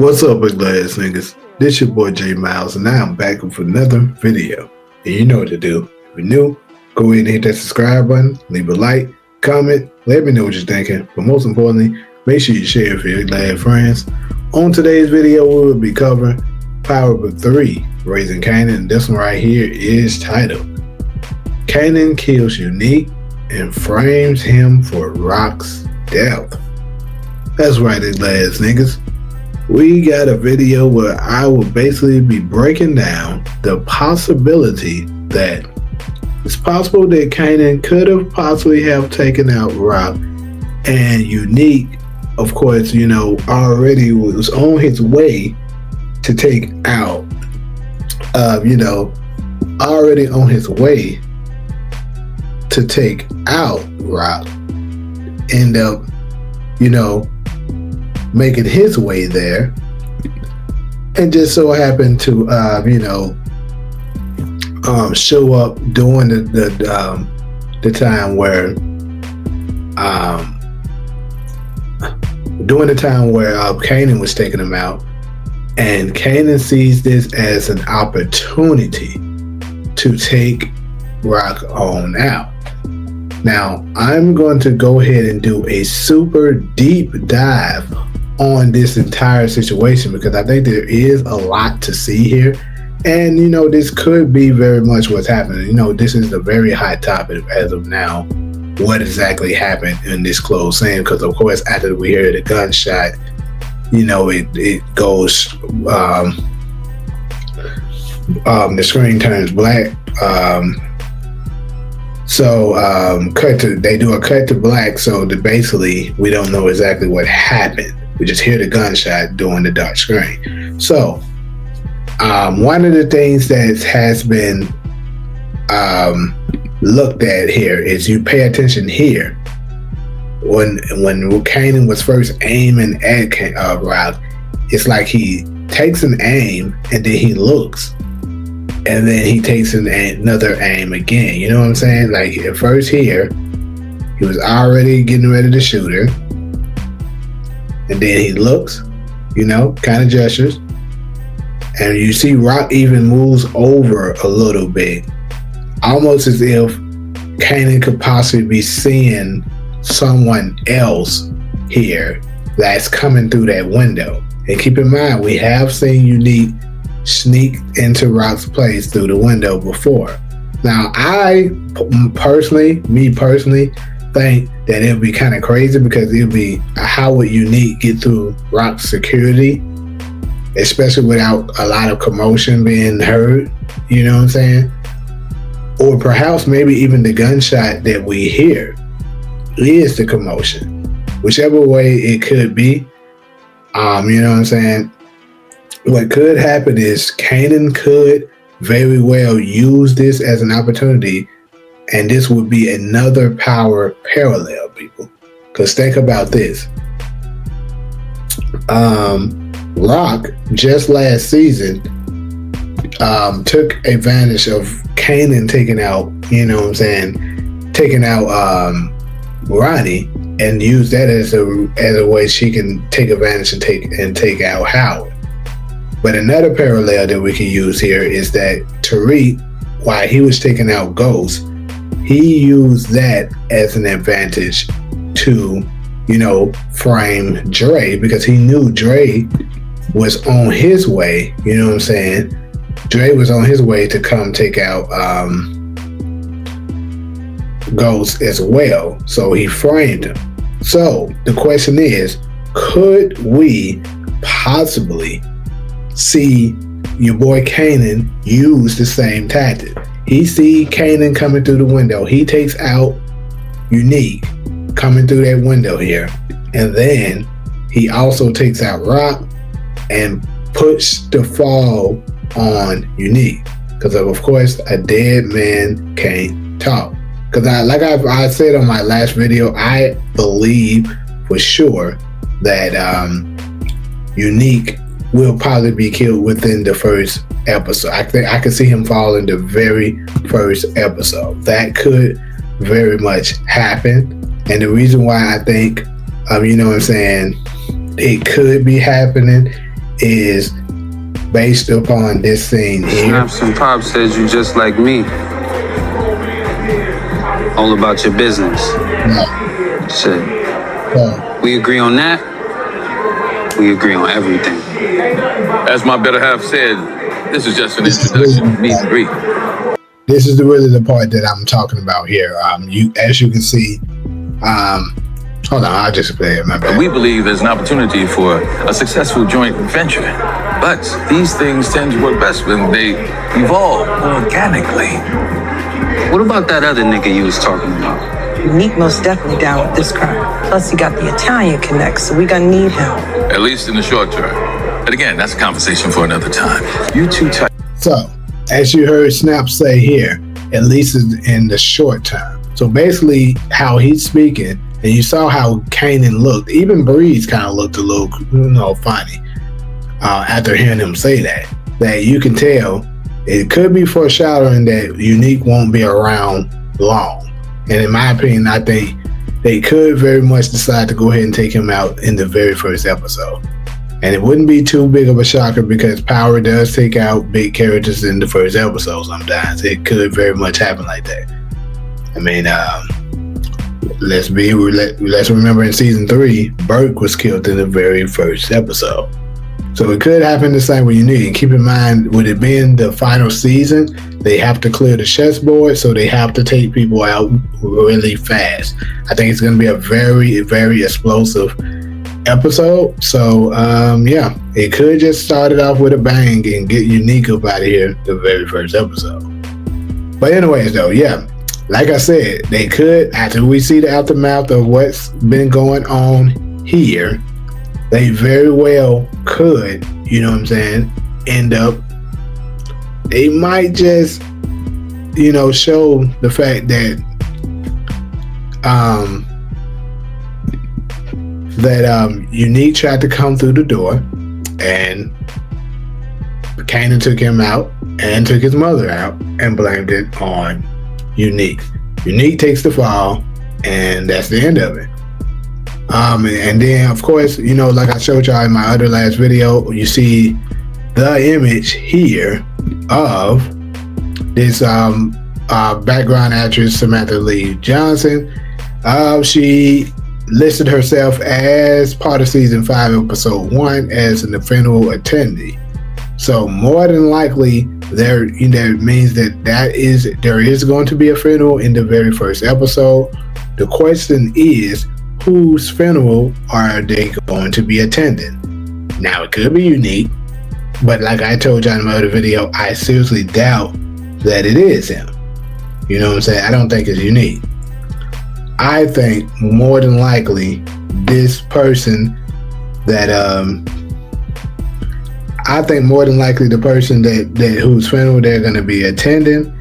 What's up, UglyAss niggas? This your boy J Miles, and now I'm back with another video. And you know what to do. If you're new, go ahead and hit that subscribe button, leave a like, comment, let me know what you're thinking. But most importantly, make sure you share it for your UglyAss friends. On today's video, we will be covering Power Book 3, Raising Kanan, and this one right here is titled Kanan Kills Unique and Frames Him for Rock's Death. That's right, UglyAss niggas. We got a video where I will basically be breaking down the possibility that it's possible that Kanan could have possibly have taken out Rock, and Unique, of course, you know, already was on his way to take out, already on his way to take out Rock, end up, making his way there, and just so happened to show up during the time where Kanan was taking him out, and Kanan sees this as an opportunity to take Rock on out. Now, I'm going to go ahead and do a super deep dive on this entire situation because I think there is a lot to see here. And, this could be very much what's happening. This is a very hot topic as of now. What exactly happened in this closed scene? Because, of course, after we hear the gunshot, it goes, the screen turns black. They do a cut to black, so basically we don't know exactly what happened. We just hear the gunshot during the dark screen. So one of the things that has been looked at here is you pay attention here. When Kanan was first aiming at Rock, it's like he takes an aim and then he looks. And then he takes another aim again. You know what I'm saying? Like at first here, he was already getting ready to shoot her. And then he looks, kind of gestures. And you see Rock even moves over a little bit. Almost as if Kanan could possibly be seeing someone else here that's coming through that window. And keep in mind, we have seen Unique sneak into Rock's place through the window before. Now, me personally, think that it would be kind of crazy because it would be how would Unique get through Rock's security, especially without a lot of commotion being heard, you know what I'm saying? Or perhaps maybe even the gunshot that we hear is the commotion. Whichever way it could be, you know what I'm saying? What could happen is Kanan could very well use this as an opportunity, and this would be another power parallel, people. Because think about this. Rock, just last season, took advantage of Kanan taking out Ronnie, and used that as a way she can take advantage and take out Howard. But another parallel that we can use here is that Tariq, while he was taking out Ghost, he used that as an advantage to, frame Dre, because he knew Dre was on his way, you know what I'm saying? Dre was on his way to come take out Ghost as well. So he framed him. So the question is, could we possibly see your boy Kanan use the same tactic? He see Kanan coming through the window. He takes out Unique coming through that window here. And then he also takes out Rock and puts the fall on Unique. Because of course, a dead man can't talk. Because I said on my last video, I believe for sure that Unique will probably be killed within the first episode. I think I could see him fall in the very first episode. That could very much happen. And the reason why I think, it could be happening is based upon this scene here. Snaps and Pop says you just like me. All about your business. No. Shit. No. We agree on that. We agree on everything. As my better half said, this is just an introduction. Meet and greet. This is really the part that I'm talking about here. As you can see, hold on, I'll just play it. My bad. We believe there's an opportunity for a successful joint venture, but these things tend to work best when they evolve organically. What about that other nigga you was talking about? Unique most definitely down with this crime. Plus he got the Italian connect, so we gonna need him. At least in the short term. But again, that's a conversation for another time. You two type. So, as you heard Snap say here, at least in the short term. So basically how he's speaking, and you saw how Kanan looked, even Breeze kind of looked a little, funny after hearing him say that you can tell it could be foreshadowing that Unique won't be around long. And in my opinion, I think they could very much decide to go ahead and take him out in the very first episode. And it wouldn't be too big of a shocker because Power does take out big characters in the first episode sometimes. It could very much happen like that. I mean, let's remember in season 3, Burke was killed in the very first episode. So it could happen the same with Unique. And keep in mind, with it being the final season, they have to clear the chessboard, so they have to take people out really fast. I think it's going to be a very, very explosive episode. So yeah, it could just start it off with a bang and get Unique up out of here the very first episode. But anyways though, yeah, like I said, they could, after we see the aftermath of what's been going on here, they very well could, you know what I'm saying, end up, they might just, show the fact that Unique tried to come through the door and Kanan took him out and took his mother out and blamed it on Unique. Unique takes the fall and that's the end of it. And then of course, like I showed y'all in my other last video, you see the image here of this background actress Samantha Lee Johnson. She listed herself as part of season 5 episode 1 as an funeral attendee. So more than likely there means that there is going to be a funeral in the very first episode. The question is, whose funeral are they going to be attending? Now it could be Unique, but like I told you in my other video, I seriously doubt that it is him. You know what I'm saying? I don't think it's Unique. I think more than likely this person that the person that whose funeral they're going to be attending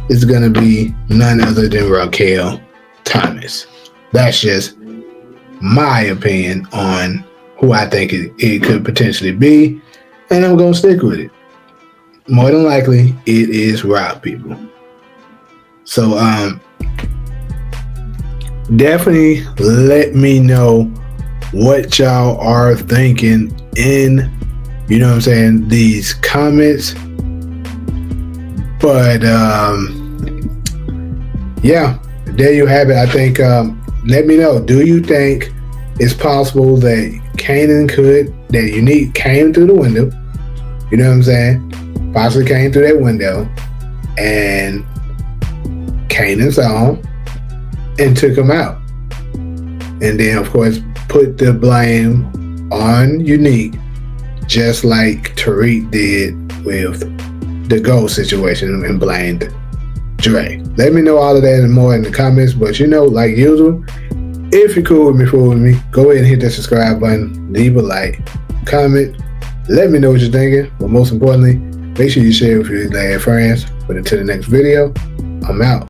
is going to be none other than Raquel Thomas. That's just my opinion on who I think it could potentially be, and I'm going to stick with it. More than likely, it is Rob, people. So, definitely let me know what y'all are thinking in, these comments. But, yeah, there you have it. I think, let me know, do you think it's possible that that Unique came through the window, you know what I'm saying, possibly came through that window, and Kanan saw him and took him out, and then of course put the blame on Unique, just like Tariq did with the Gold situation and blamed Dre. Let me know all of that and more in the comments, but like usual, if you're cool with me, go ahead and hit that subscribe button, leave a like, comment, let me know what you're thinking, but most importantly, make sure you share with your friends. But until the next video, I'm out.